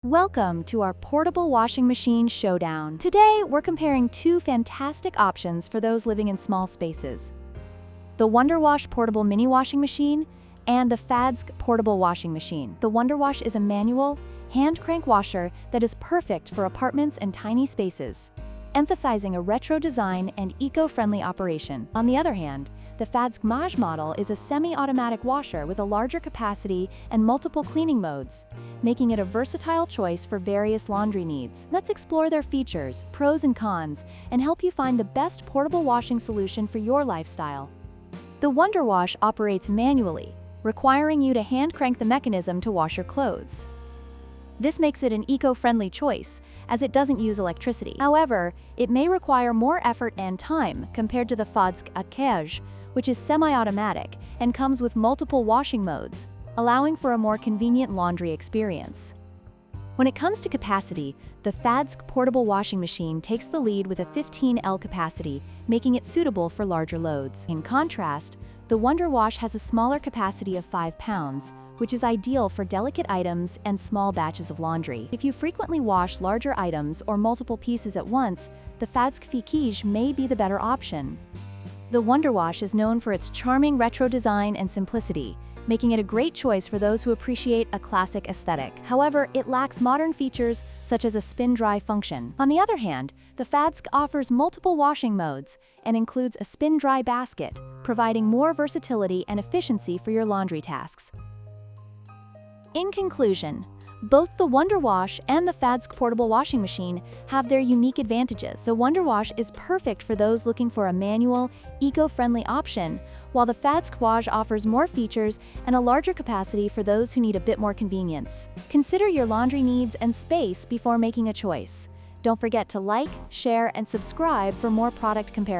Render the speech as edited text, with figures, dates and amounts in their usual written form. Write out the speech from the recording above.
Welcome to our portable washing machine showdown. Today, we're comparing two fantastic options for those living in small spaces. The WonderWash portable mini washing machine and the FADSK portable washing machine. The WonderWash is a manual, hand crank washer that is perfect for apartments and tiny spaces, emphasizing a retro design and eco-friendly operation. On the other hand, the FADSK Maj model is a semi-automatic washer with a larger capacity and multiple cleaning modes, making it a versatile choice for various laundry needs. Let's explore their features, pros and cons, and help you find the best portable washing solution for your lifestyle. The WonderWash operates manually, requiring you to hand crank the mechanism to wash your clothes. This makes it an eco-friendly choice, as it doesn't use electricity. However, it may require more effort and time compared to the FADSK Akej, which is semi-automatic and comes with multiple washing modes, allowing for a more convenient laundry experience. When it comes to capacity, the FADSK portable washing machine takes the lead with a 15L capacity, making it suitable for larger loads. In contrast, the WonderWash has a smaller capacity of 5 pounds, which is ideal for delicate items and small batches of laundry. If you frequently wash larger items or multiple pieces at once, the FADSK Akej may be the better option. The WonderWash is known for its charming retro design and simplicity, making it a great choice for those who appreciate a classic aesthetic. However, it lacks modern features such as a spin-dry function. On the other hand, the FADSK offers multiple washing modes and includes a spin-dry basket, providing more versatility and efficiency for your laundry tasks. In conclusion, both the WonderWash and the FADSK portable washing machine have their unique advantages. The WonderWash is perfect for those looking for a manual, eco-friendly option, while the FADSK Wash offers more features and a larger capacity for those who need a bit more convenience. Consider your laundry needs and space before making a choice. Don't forget to like, share, and subscribe for more product comparisons.